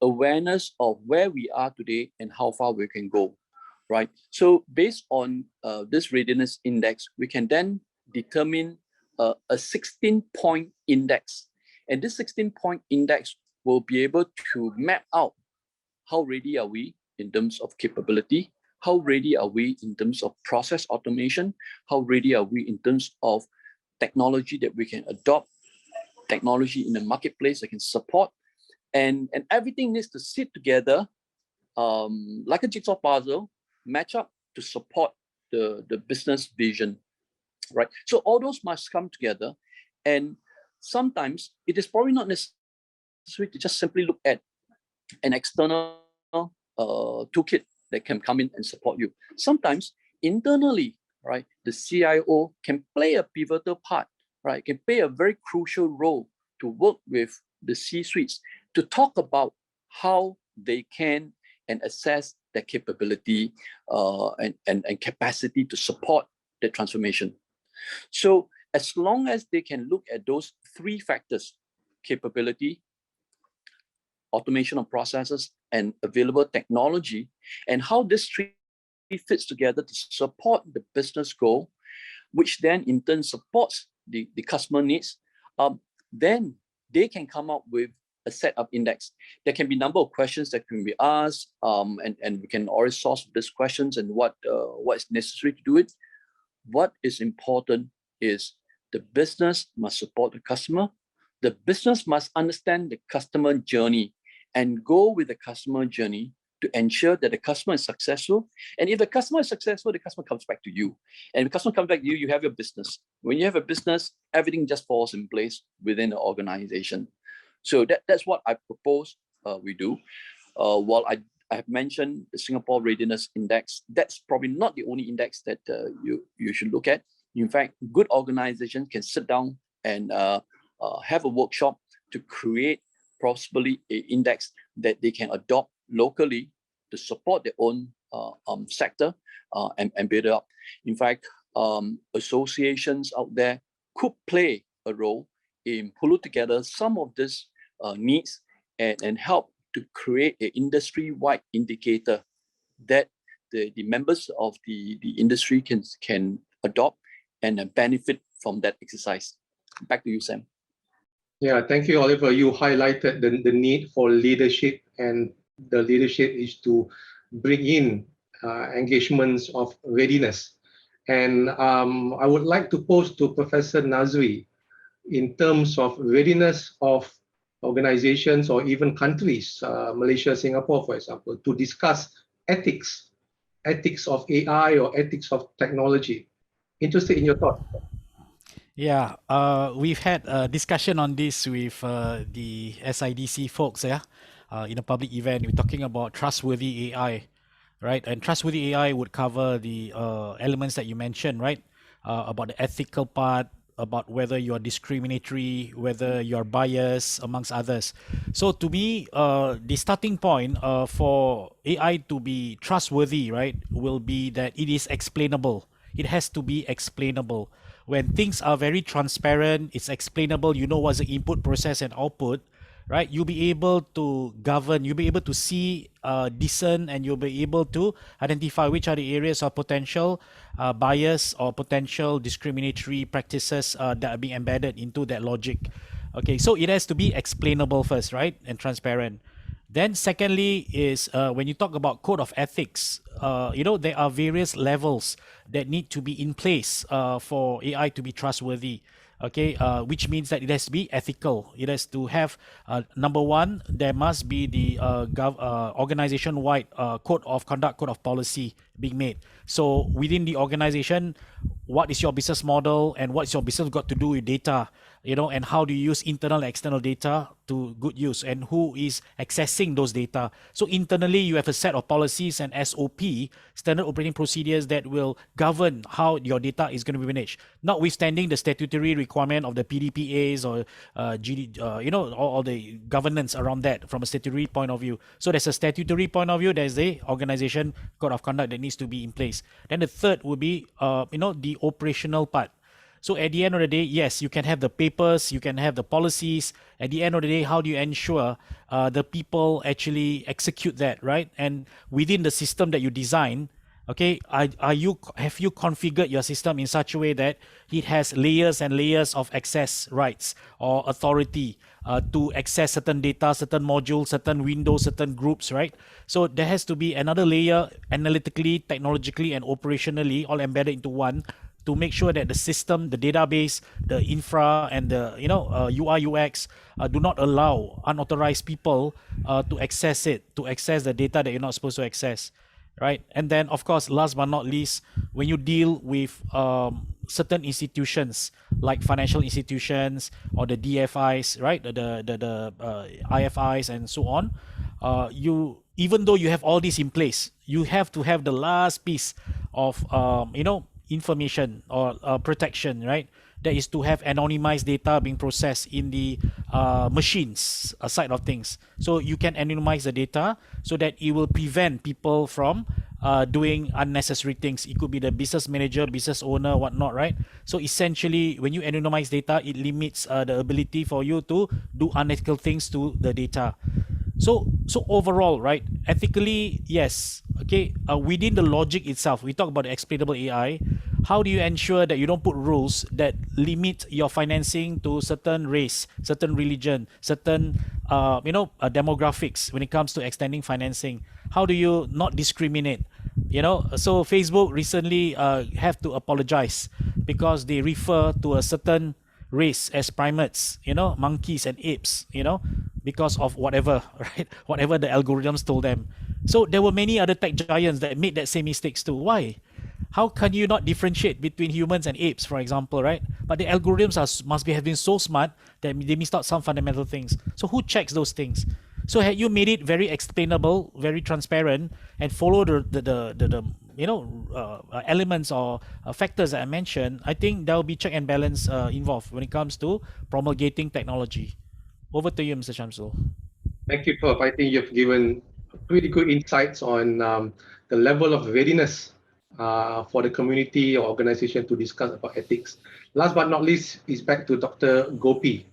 awareness of where we are today and how far we can go, right? So based on this readiness index, we can then determine a 16-point index. And this 16-point index will be able to map out how ready are we in terms of capability, how ready are we in terms of process automation, how ready are we in terms of technology that we can adopt, technology in the marketplace that can support, and everything needs to sit together like a jigsaw puzzle, match up to support the business vision, right? So all those must come together, and sometimes it is probably not necessary to just simply look at an external toolkit that can come in and support you. Sometimes internally, right, the CIO can play a pivotal part, right, can play a very crucial role to work with the C-suites to talk about how they can and assess their capability and capacity to support the transformation. So as long as they can look at those three factors, capability, automation of processes, and available technology, and how this three fits together to support the business goal, which then in turn supports the customer needs, then they can come up with a set of index. There can be a number of questions that can be asked, and we can already source these questions and what is necessary to do it. What is important is the business must support the customer. The business must understand the customer journey and go with the customer journey to ensure that the customer is successful. And if the customer is successful, the customer comes back to you. And if the customer comes back to you, you have your business. When you have a business, everything just falls in place within the organization. So that's what I propose we do. While I have mentioned the Singapore Readiness Index, that's probably not the only index that you should look at. In fact, good organizations can sit down and have a workshop to create possibly an index that they can adopt locally to support their own sector and build it up. In fact, associations out there could play a role in pulling together some of these needs and help to create an industry-wide indicator that the members of the industry can adopt and benefit from that exercise. Back to you, Sam. Yeah, thank you, Oliver. You highlighted the need for leadership, and the leadership is to bring in engagements of readiness. And I would like to pose to Professor Nazri, in terms of readiness of organizations or even countries, Malaysia, Singapore, for example, to discuss ethics of AI or ethics of technology. Interested in your thoughts? Yeah, we've had a discussion on this with the SIDC folks, in a public event. We're talking about trustworthy AI, right? And trustworthy AI would cover the elements that you mentioned, right? About the ethical part, about whether you are discriminatory, whether you are biased, amongst others. So to me, the starting point for AI to be trustworthy, right, will be that it is explainable. It has to be explainable. When things are very transparent, it's explainable, you know what's the input, process, and output, right? You'll be able to govern, you'll be able to see, discern, and you'll be able to identify which are the areas of potential bias or potential discriminatory practices that are being embedded into that logic. Okay, so it has to be explainable first, right? And transparent. Then secondly is when you talk about code of ethics, there are various levels that need to be in place for AI to be trustworthy. Okay, which means that it has to be ethical. It has to have, number one, there must be the organization-wide code of conduct, code of policy being made. So within the organization, what is your business model and what's your business got to do with data, and how do you use internal and external data to good use, and who is accessing those data. So internally, you have a set of policies and SOP, standard operating procedures, that will govern how your data is going to be managed, notwithstanding the statutory requirement of the PDPAs or all the governance around that from a statutory point of view. So there's a statutory point of view, there's the organization code of conduct that needs to be in place. Then the third would be, the operational part. So at the end of the day, yes, you can have the papers, you can have the policies. At the end of the day, how do you ensure the people actually execute that, right? And within the system that you design, okay, have you configured your system in such a way that it has layers and layers of access rights or authority to access certain data, certain modules, certain windows, certain groups, right? So there has to be another layer, analytically, technologically, and operationally, all embedded into one, to make sure that the system, the database, the infra, and the UI UX do not allow unauthorized people to access it, to access the data that you're not supposed to access, right? And then, of course, last but not least, when you deal with certain institutions like financial institutions or the DFIs, right, the IFIs and so on, even though you have all this in place, you have to have the last piece of information or protection, right? That is to have anonymized data being processed in the machines side of things. So you can anonymize the data so that it will prevent people from doing unnecessary things. It could be the business manager, business owner, whatnot, right? So essentially, when you anonymize data, it limits the ability for you to do unethical things to the data. So overall, right? Ethically, yes. Okay. Within the logic itself, we talk about the explainable AI. How do you ensure that you don't put rules that limit your financing to certain race, certain religion, certain demographics when it comes to extending financing? How do you not discriminate? So Facebook recently have to apologize because they refer to a certain race as primates, monkeys and apes, because of whatever, right? Whatever the algorithms told them. So there were many other tech giants that made that same mistakes too. Why? How can you not differentiate between humans and apes, for example, right? But the algorithms have been so smart that they missed out some fundamental things. So who checks those things? So had you made it very explainable, very transparent, and follow the elements or factors that I mentioned, I think there will be check and balance involved when it comes to promulgating technology. Over to you, Mr. Shamsul. Thank you, Prof. I think you've given pretty good insights on the level of readiness for the community or organization to discuss about ethics. Last but not least is back to Dr. Gopi.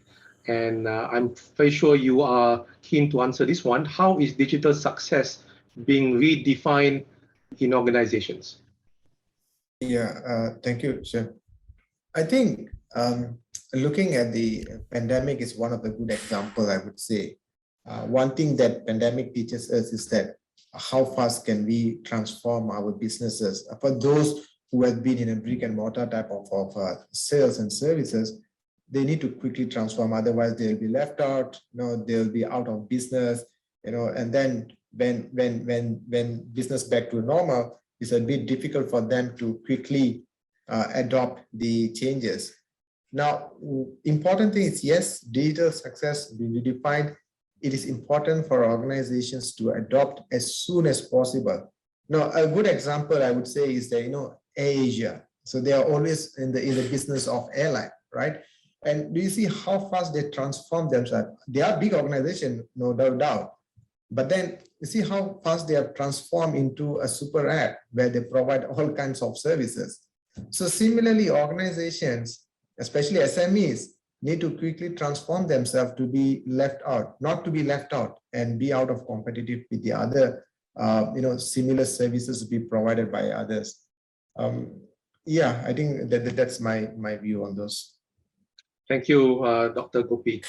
And I'm very sure you are keen to answer this one. How is digital success being redefined in organizations? Yeah, thank you, Shem. I think looking at the pandemic is one of the good examples, I would say. One thing that pandemic teaches us is that how fast can we transform our businesses. For those who have been in a brick and mortar type of sales and services, they need to quickly transform, otherwise they'll be left out, they'll be out of business, and then when business back to normal, it's a bit difficult for them to quickly adopt the changes. Now, important thing is, yes, digital success will be defined. It is important for organizations to adopt as soon as possible. Now, a good example I would say is that, Asia. So they are always in the business of airline, right? And do you see how fast they transform themselves? They are big organization, no doubt. But then you see how fast they have transformed into a super app where they provide all kinds of services. So similarly, organizations, especially SMEs, need to quickly transform themselves to be left out, not to be left out and be out of competitive with the other, similar services to be provided by others. Yeah, I think that's my view on those. Thank you, Dr. Gopi.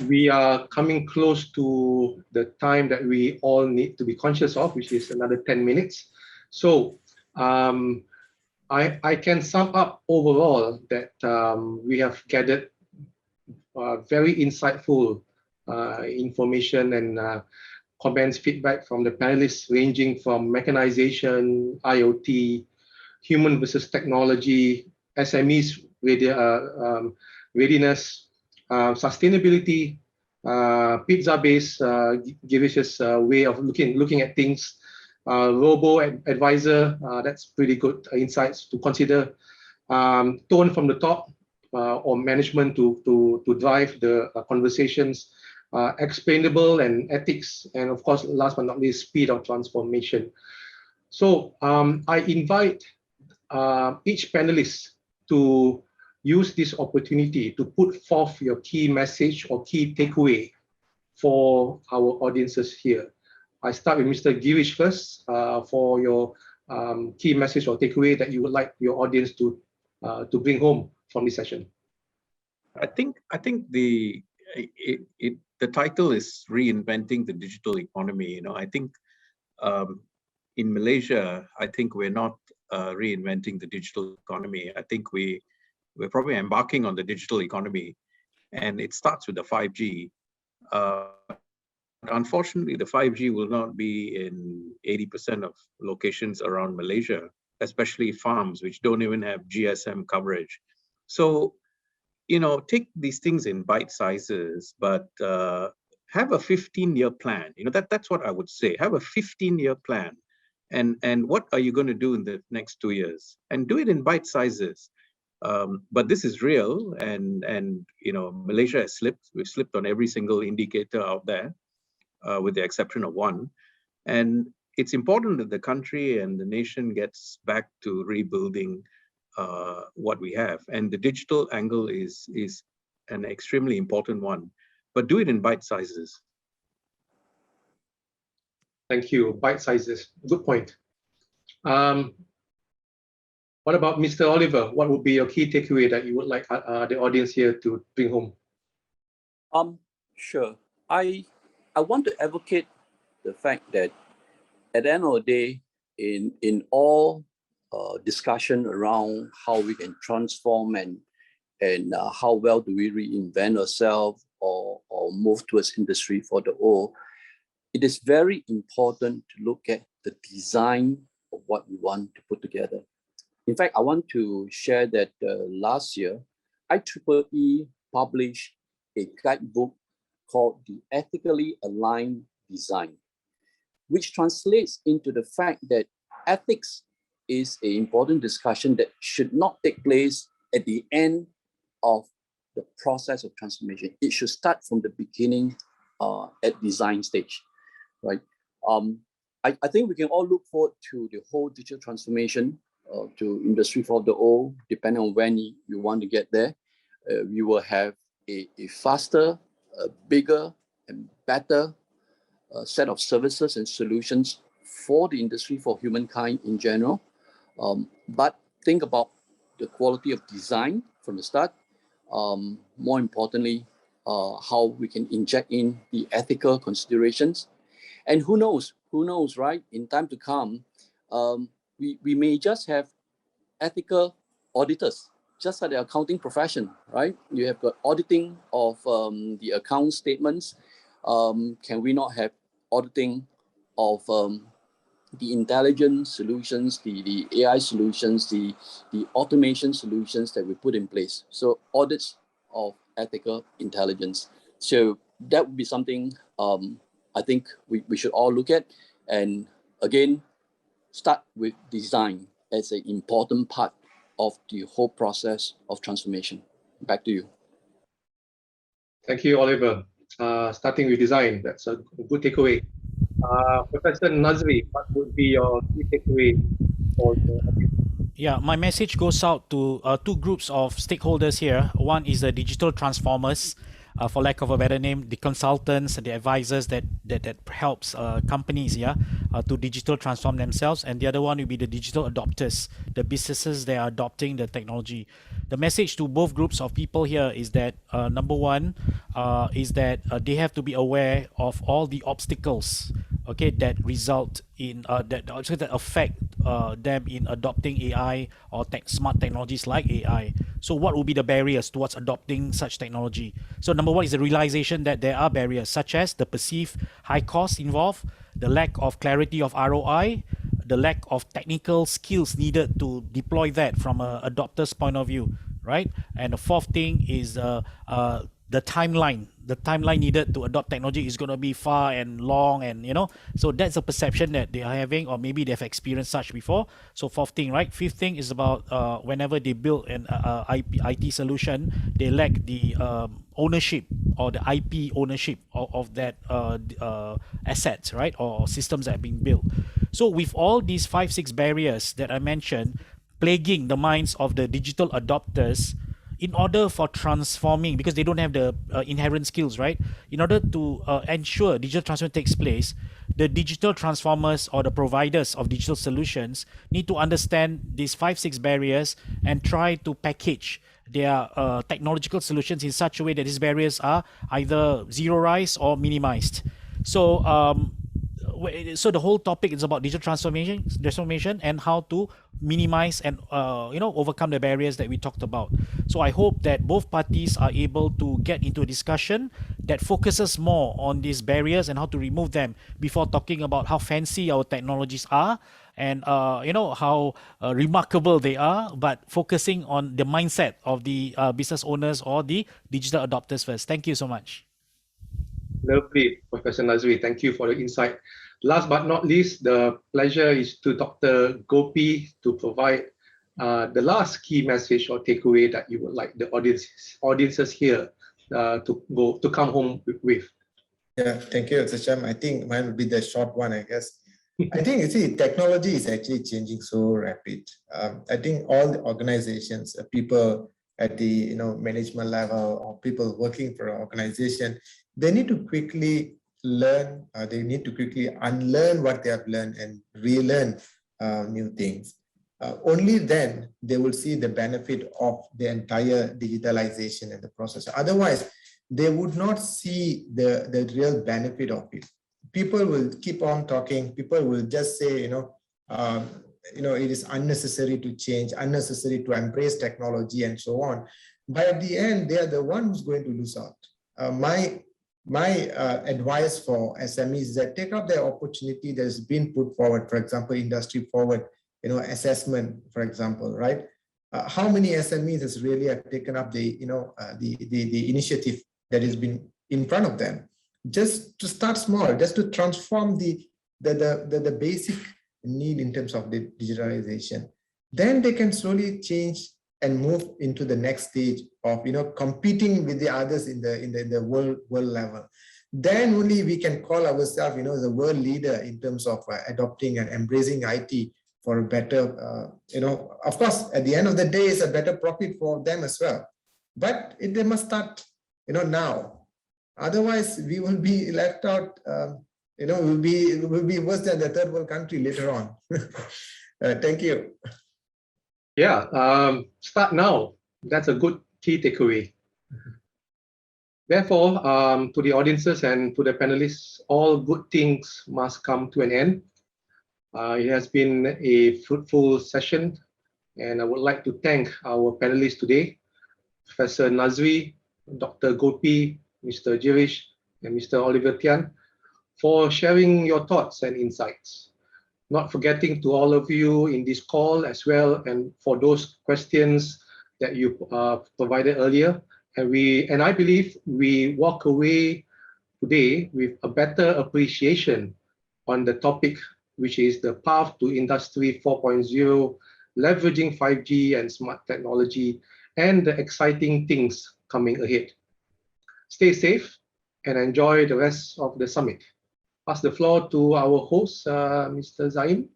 We are coming close to the time that we all need to be conscious of, which is another 10 minutes. So I can sum up overall that we have gathered very insightful information and comments, feedback from the panelists, ranging from mechanization, IoT, human versus technology, SMEs, readiness, sustainability, pizza-based, Girish's way of looking at things, robo-advisor, that's pretty good insights to consider, tone from the top, or management to drive the conversations, explainable and ethics, and of course, last but not least, speed of transformation. So I invite each panelist to use this opportunity to put forth your key message or key takeaway for our audiences here. I start with Mr. Girish first for your key message or takeaway that you would like your audience to bring home from this session. I think the title is Reinventing the Digital Economy. I think in Malaysia, I think we're not reinventing the digital economy. I think we're probably embarking on the digital economy, and it starts with the 5G. Unfortunately, the 5G will not be in 80% of locations around Malaysia, especially farms which don't even have GSM coverage. So, take these things in bite sizes, but have a 15-year plan. That's what I would say. Have a 15-year plan. And what are you going to do in the next 2 years? And do it in bite sizes. But this is real, and Malaysia has slipped. We've slipped on every single indicator out there, with the exception of one. And it's important that the country and the nation gets back to rebuilding what we have. And the digital angle is an extremely important one, but do it in bite sizes. Thank you. Bite sizes. Good point. What about Mr. Oliver? What would be your key takeaway that you would like the audience here to bring home? Sure. I want to advocate the fact that at the end of the day, in all discussion around how we can transform and how well do we reinvent ourselves or move towards Industry 4.0, it is very important to look at the design of what we want to put together. In fact, I want to share that last year, IEEE published a guidebook called the Ethically Aligned Design, which translates into the fact that ethics is an important discussion that should not take place at the end of the process of transformation. It should start from the beginning at design stage, right? I think we can all look forward to the whole digital transformation to Industry 4.0, depending on when you want to get there. We will have a faster, bigger, and better set of services and solutions for the industry, for humankind in general. But think about the quality of design from the start. More importantly, how we can inject in the ethical considerations. And who knows, right? In time to come, we may just have ethical auditors, just like the accounting profession, right? You have got auditing of the account statements. Can we not have auditing of the intelligence solutions, the AI solutions, the automation solutions that we put in place? So audits of ethical intelligence. So that would be something I think we should all look at. And again, start with design as an important part of the whole process of transformation. Back to you. Thank you, Oliver. Starting with design, that's a good takeaway. Professor Nazri, what would be your key takeaway for the audience? Yeah, my message goes out to two groups of stakeholders here. One is the digital transformers, for lack of a better name, the consultants, the advisors that helps companies, to digital transform themselves. And the other one will be the digital adopters, the businesses that are adopting the technology. The message to both groups of people here is that number one is that they have to be aware of all the obstacles, okay, that result in that affect them in adopting AI or smart technologies like AI. So what will be the barriers towards adopting such technology? So number one is the realization that there are barriers, such as the perceived high costs involved, the lack of clarity of ROI, the lack of technical skills needed to deploy that from an adopter's point of view, right? And the fourth thing is the timeline. The timeline needed to adopt technology is going to be far and long, and so that's a perception that they are having, or maybe they've experienced such before. So fourth thing, right? Fifth thing is about whenever they build an IT solution, they lack the ownership or the IP ownership of that assets, right, or systems that are being built. So with all these 5-6 barriers that I mentioned plaguing the minds of the digital adopters, in order for transforming, because they don't have the inherent skills, right? In order to ensure digital transformation takes place, the digital transformers or the providers of digital solutions need to understand these 5-6 barriers and try to package their technological solutions in such a way that these barriers are either zeroized or minimized. So the whole topic is about digital transformation and how to minimize and overcome the barriers that we talked about. So I hope that both parties are able to get into a discussion that focuses more on these barriers and how to remove them before talking about how fancy our technologies are and how remarkable they are, but focusing on the mindset of the business owners or the digital adopters first. Thank you so much. Lovely, Professor Nazri. Thank you for the insight. Last but not least, the pleasure is to Dr. Gopi to provide the last key message or takeaway that you would like the audiences here to come home with. Yeah, thank you, Izhan. I think mine will be the short one, I guess. I think, you see, technology is actually changing so rapid. I think all the organizations, people at the management level or people working for an organization, they need to quickly learn, they need to quickly unlearn what they have learned and relearn new things. Only then they will see the benefit of the entire digitalization and the process. Otherwise, they would not see the real benefit of it. People will keep on talking. People will just say, it is unnecessary to change, unnecessary to embrace technology and so on. But at the end, they are the one who's going to lose out. My advice for SMEs is that take up the opportunity that has been put forward, for example, industry forward, assessment, for example, right? How many SMEs has really have taken up the initiative that has been in front of them? Just to start small, just to transform the basic need in terms of the digitalization. Then they can slowly change and move into the next stage of competing with the others in the world level. Then only we can call ourselves the world leader in terms of adopting and embracing IT for a better, of course, at the end of the day, it's a better profit for them as well. But they must start, now. Otherwise, we will be left out. We'll be worse than the third world country later on. Thank you. Yeah, start now. That's a good key takeaway. Therefore, to the audiences and to the panelists, all good things must come to an end. It has been a fruitful session, and I would like to thank our panelists today, Professor Nazri, Dr. Gopi, Mr. Girish, and Mr. Oliver Tian, for sharing your thoughts and insights. Not forgetting to all of you in this call as well, and for those questions that you provided earlier. And I believe we walk away today with a better appreciation on the topic, which is the path to Industry 4.0, leveraging 5G and smart technology, and the exciting things coming ahead. Stay safe and enjoy the rest of the summit. Pass the floor to our host, Mr. Zaim.